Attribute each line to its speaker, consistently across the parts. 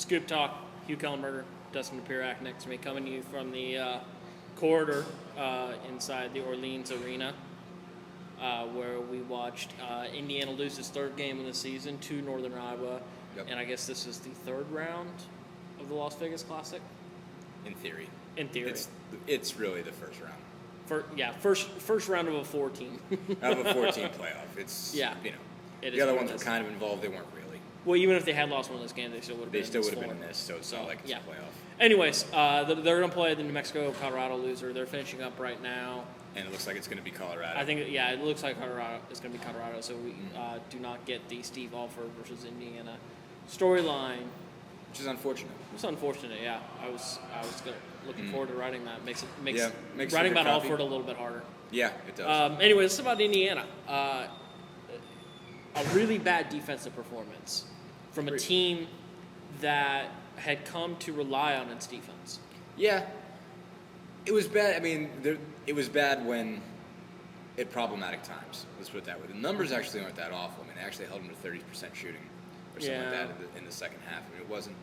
Speaker 1: Scoop Talk, Hugh Kellenberger, Dustin Pirak next to me, coming to you from the corridor inside the Orleans Arena, where we watched Indiana lose its third game of the season to Northern Iowa.
Speaker 2: Yep.
Speaker 1: And I guess this is the third round of the Las Vegas Classic?
Speaker 2: In theory.
Speaker 1: In theory.
Speaker 2: It's really the first round.
Speaker 1: First round of a 4-team.
Speaker 2: Out of a 14 playoff. It's, the other ones were kind of involved. They weren't really.
Speaker 1: Well, even if they had lost one of those games, they still would have been in this.
Speaker 2: They still would have been in this, so it's not like it's a playoff.
Speaker 1: Anyways, they're going to play the New Mexico-Colorado loser. They're finishing up right now.
Speaker 2: And it looks like it's going to be Colorado.
Speaker 1: I think, it looks like it's going to be Colorado, so we do not get the Steve Alford versus Indiana storyline.
Speaker 2: Which is unfortunate.
Speaker 1: It's unfortunate, yeah. I was looking forward to writing that. Makes
Speaker 2: writing
Speaker 1: about Alford a little bit harder.
Speaker 2: Yeah, it does.
Speaker 1: Anyway, this is about Indiana. A really bad defensive performance from a team that had come to rely on its defense.
Speaker 2: Yeah. It was bad. I mean, it was bad when at problematic times. Let's put it that way. The numbers actually aren't that awful. I mean, they actually held them to 30% shooting or something like that in the second half. I mean, it wasn't,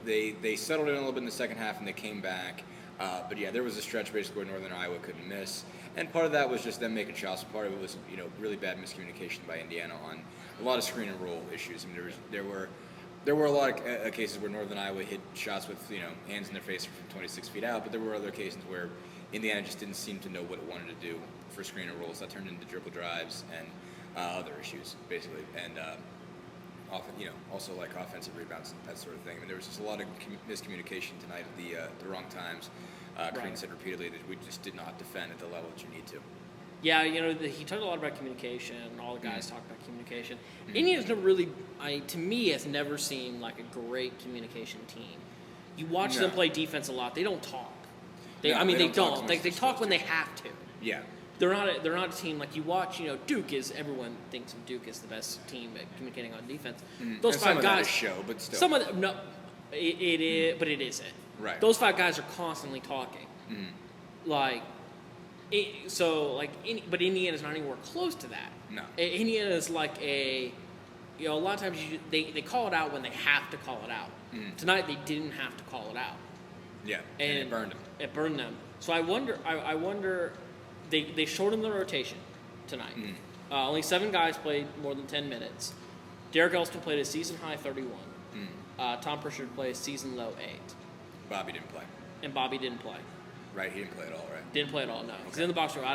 Speaker 2: they settled in a little bit in the second half and they came back. But yeah, there was a stretch basically where Northern Iowa couldn't miss. And part of that was just them making shots. Part of it was, really bad miscommunication by Indiana on a lot of screen and roll issues. I mean, there were a lot of cases where Northern Iowa hit shots with, hands in their face from 26 feet out, but there were other occasions where Indiana just didn't seem to know what it wanted to do for screen and rolls. That turned into dribble drives and other issues, basically. And also like offensive rebounds and that sort of thing. I mean, there was just a lot of miscommunication tonight at the wrong times. Crean said repeatedly that we just did not defend at the level that you need to.
Speaker 1: Yeah, he talked a lot about communication. All the guys talk about communication. Indiana's never really, to me, has never seemed like a great communication team. You watch them play defense a lot. They don't talk. They don't. They talk when they have to.
Speaker 2: Yeah.
Speaker 1: They're not a team like you watch. Duke is. Everyone thinks of Duke as the best team at communicating on defense. Those
Speaker 2: and
Speaker 1: five
Speaker 2: some
Speaker 1: guys
Speaker 2: of that is show, but still.
Speaker 1: Some of them, no, it is, but it isn't.
Speaker 2: Right.
Speaker 1: Those five guys are constantly talking. But Indiana's not anywhere close to that.
Speaker 2: No.
Speaker 1: Indiana's like a lot of times they call it out when they have to call it out. Tonight they didn't have to call it out.
Speaker 2: Yeah, and it burned them.
Speaker 1: It burned them. So I wonder. They shortened the rotation tonight. Only 7 guys played more than 10 minutes. Derek Elston played a season-high 31. Tom Pritchard played a season-low 8.
Speaker 2: Bobby didn't play.
Speaker 1: And Bobby didn't play.
Speaker 2: Right, he didn't play at all, right?
Speaker 1: Didn't play at all, no. He's in the box score. He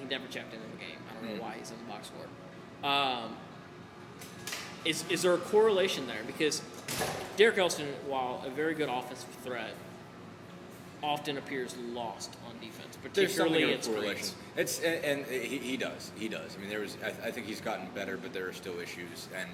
Speaker 1: never checked into the game. I don't know why he's in the box score. Is there a correlation there? Because Derek Elston, while a very good offensive threat, often appears lost on defense, particularly in screens.
Speaker 2: He does. I mean, I think he's gotten better, but there are still issues, and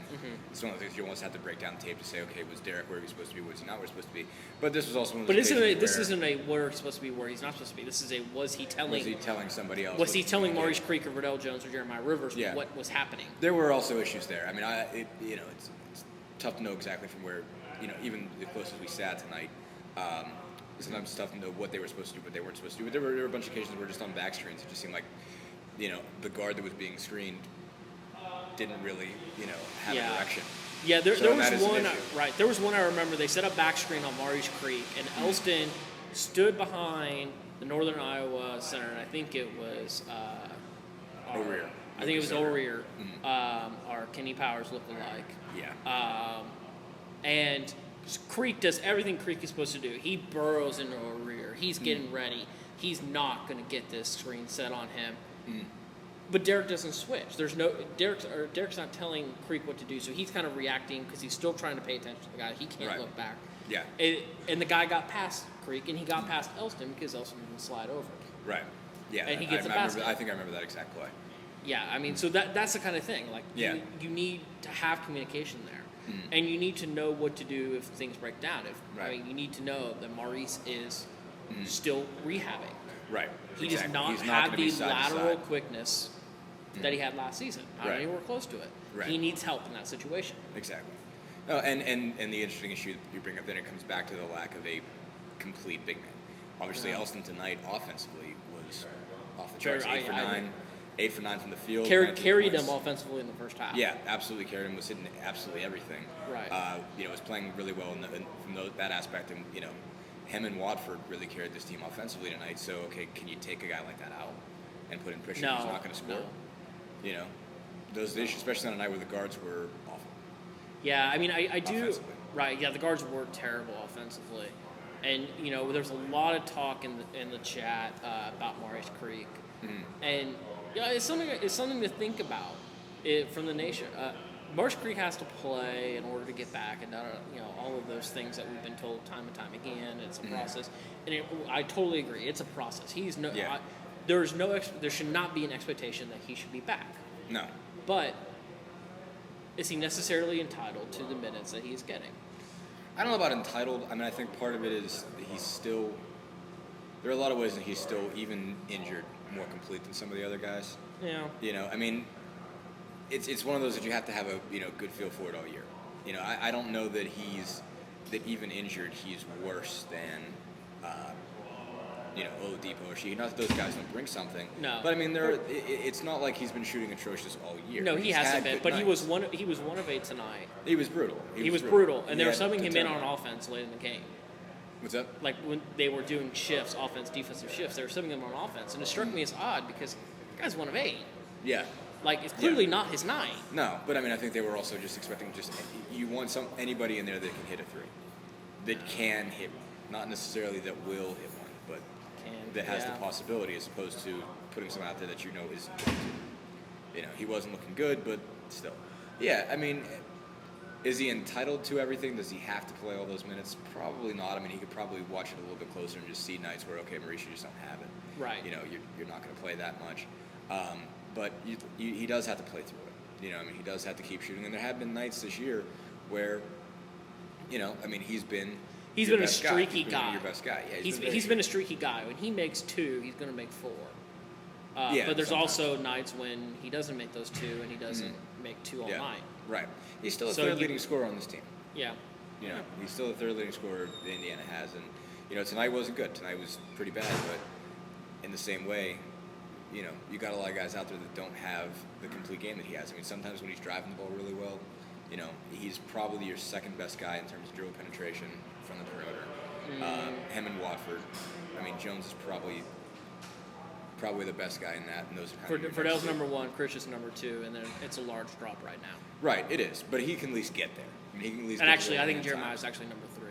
Speaker 2: it's one of the things you almost have to break down the tape to say, okay, was Derek where he was supposed to be? Was he not where he was supposed to be? But this was also one of those
Speaker 1: this isn't a where he's supposed to be, where he's not supposed to be. This is a was he telling
Speaker 2: somebody else?
Speaker 1: Was he telling Maurice Creek or Verdell Jones or Jeremiah Rivers what was happening?
Speaker 2: There were also issues there. I mean, it's tough to know exactly from where, even the closest we sat tonight. Sometimes it's tough to know what they were supposed to do, what they weren't supposed to do. But there were a bunch of occasions where just on back screens, it just seemed like, the guard that was being screened didn't really, have a direction.
Speaker 1: Yeah, there was one. Right, there was one I remember. They set up back screen on Maurice Creek, and Elston stood behind the Northern Iowa center, and I think it was
Speaker 2: O'Rear.
Speaker 1: I think it was O'Rear, or Kenny Powers lookalike.
Speaker 2: Yeah.
Speaker 1: And Creek does everything Creek is supposed to do. He burrows into a rear. He's getting ready. He's not going to get this screen set on him. But Derek doesn't switch. Derek's not telling Creek what to do, so he's kind of reacting because he's still trying to pay attention to the guy. He can't look back.
Speaker 2: Yeah.
Speaker 1: And the guy got past Creek, and he got past Elston because Elston didn't slide over.
Speaker 2: Right. Yeah.
Speaker 1: And he gets a basket.
Speaker 2: I think I remember that exact play.
Speaker 1: Yeah, I mean, so that's the kind of thing. Like, you need to have communication there. And you need to know what to do if things break down. You need to know that Maurice is still rehabbing.
Speaker 2: Right.
Speaker 1: He does not have the lateral quickness that he had last season. Not anywhere close to it.
Speaker 2: Right.
Speaker 1: He needs help in that situation.
Speaker 2: Exactly. Oh, and the interesting issue that you bring up then, it comes back to the lack of a complete big man. Obviously, Elston tonight offensively was off the charts. 8 for 9. 8 for 9 from the field.
Speaker 1: Carried them offensively in the first half.
Speaker 2: Yeah, absolutely carried him. Was hitting absolutely everything.
Speaker 1: Right.
Speaker 2: Was playing really well from that aspect, and him and Watford really carried this team offensively tonight. So okay, can you take a guy like that out and put in Pritchard who's not going to score? No. Those issues, especially on a night where the guards were awful.
Speaker 1: Yeah, I mean, I do. Right. Yeah, the guards were terrible offensively, and there's a lot of talk in the chat about Maurice Creek, and it's something to think about from the nation. Maurice Creek has to play in order to get back, and all of those things that we've been told time and time again. It's a process, and I totally agree. It's a process. There should not be an expectation that he should be back.
Speaker 2: No.
Speaker 1: But is he necessarily entitled to the minutes that he's getting?
Speaker 2: I don't know about entitled. I mean, I think part of it is that he's still. There are a lot of ways that he's still, even injured, more complete than some of the other guys.
Speaker 1: Yeah.
Speaker 2: I mean, it's one of those that you have to have a good feel for it all year. I don't know that even injured he's worse than Oladipo or Sheehy. Not that those guys don't bring something.
Speaker 1: No.
Speaker 2: But I mean, it's not like he's been shooting atrocious all year.
Speaker 1: No, he hasn't been. But nights. he was one of 8 tonight.
Speaker 2: He was brutal.
Speaker 1: He was brutal, and they were subbing him in on offense late in the game.
Speaker 2: What's up?
Speaker 1: Like when they were doing shifts, defensive shifts, they were subbing him on offense, and it struck me as odd because the guy's 1 of 8.
Speaker 2: Yeah.
Speaker 1: Like it's clearly not his night.
Speaker 2: No, but I mean, I think they were also just expecting you want anybody in there that can hit a 3, that can hit, not necessarily that will hit one, but that has the possibility, as opposed to putting someone out there that is. He wasn't looking good, but still. Yeah, I mean, is he entitled to everything? Does he have to play all those minutes? Probably not. I mean, he could probably watch it a little bit closer and just see nights where, okay, Maurice, you just don't have it.
Speaker 1: Right.
Speaker 2: You're not going to play that much. But he does have to play through it. I mean, he does have to keep shooting. And there have been nights this year where, I mean, he's been
Speaker 1: a streaky guy.
Speaker 2: Your best guy. Yeah,
Speaker 1: he's been a streaky guy. When he makes 2, he's going to make 4. But there's also nights when he doesn't make those 2 and he doesn't make 2 all night.
Speaker 2: Right. He's still the third leading scorer on this team.
Speaker 1: Yeah.
Speaker 2: He's still the third leading scorer that Indiana has. And, tonight wasn't good. Tonight was pretty bad. But in the same way, you got a lot of guys out there that don't have the complete game that he has. I mean, sometimes when he's driving the ball really well, he's probably your second best guy in terms of dribble penetration from the perimeter. Him and Watford. I mean, Jones is probably the best guy in that. And those
Speaker 1: Fordell's number 1, Krish is number 2, and then it's a large drop right now.
Speaker 2: Right, it is, but he can at least get there. I mean, he can at least.
Speaker 1: And actually, I think Jeremiah's actually number 3.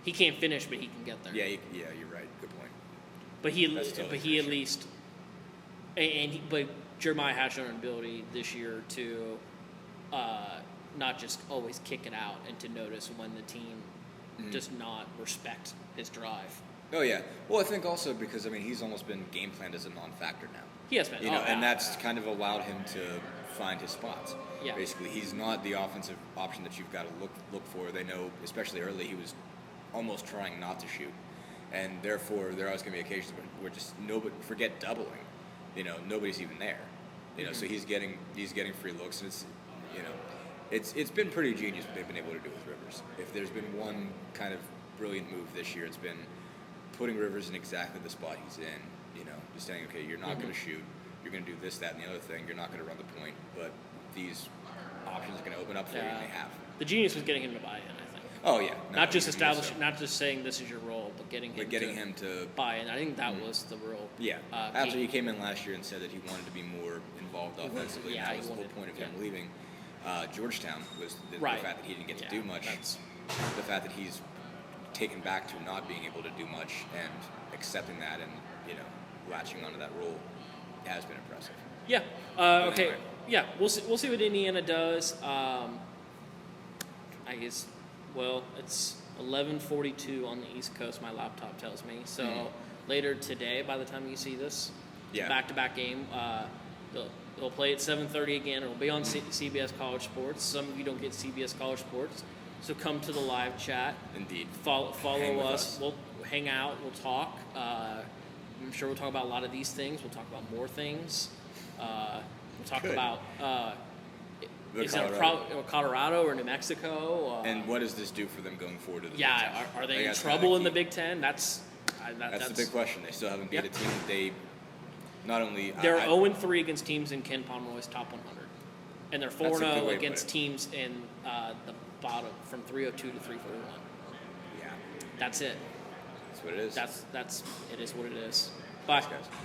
Speaker 1: He can't finish, but he can get there.
Speaker 2: Yeah, you're right. Good point.
Speaker 1: But he at least. But Jeremiah has shown an ability this year to not just always kick it out and to notice when the team does not respect his drive.
Speaker 2: Oh yeah. Well, I think also because he's almost been game planned as a non-factor now.
Speaker 1: He has been.
Speaker 2: And that's kind of allowed him to find his spots.
Speaker 1: Yeah.
Speaker 2: Basically, he's not the offensive option that you've got to look for. They know, especially early, he was almost trying not to shoot, and therefore there are always going to be occasions where just nobody forget doubling. Nobody's even there. So he's getting free looks, and it's been pretty genius what they've been able to do with Rivers. If there's been one kind of brilliant move this year, it's been putting Rivers in exactly the spot he's in. Just saying, okay, you're not going to shoot, you're going to do this, that, and the other thing. You're not going to run the point, but these options are going to open up for you, and they have.
Speaker 1: The genius was getting him to buy in, I think.
Speaker 2: Oh yeah.
Speaker 1: Not just saying this is your role, but getting him
Speaker 2: to
Speaker 1: buy in. I think that was the real.
Speaker 2: Yeah. After he came in last year and said that he wanted to be more involved offensively, and that was the whole point of him leaving. Georgetown was the fact that he didn't get to do much. The fact that he's taken back to not being able to do much and accepting that and latching onto that role has been impressive.
Speaker 1: Yeah. Okay. Anyway. Yeah. We'll see what Indiana does. I guess. Well, it's 11:42 on the East Coast. My laptop tells me. So later today, by the time you see this, back-to-back game. They'll play at 7:30 again. It'll be on CBS College Sports. Some of you don't get CBS College Sports, so come to the live chat.
Speaker 2: Indeed.
Speaker 1: Follow us. We'll hang out. We'll talk. I'm sure we'll talk about a lot of these things. We'll talk about more things. We'll talk about is it Colorado or New Mexico?
Speaker 2: And what does this do for them going forward to the
Speaker 1: Big Ten? Are they in trouble in the Big Ten? That's
Speaker 2: the big question. They still haven't beat a team that they not only
Speaker 1: they're 0-3 against teams in Ken Pomeroy's top 100, and they're 4-0 against teams in the bottom from 302 to 341.
Speaker 2: Yeah,
Speaker 1: that's it.
Speaker 2: That's what it is.
Speaker 1: That's it is what it is. Bye.
Speaker 2: Thanks, guys.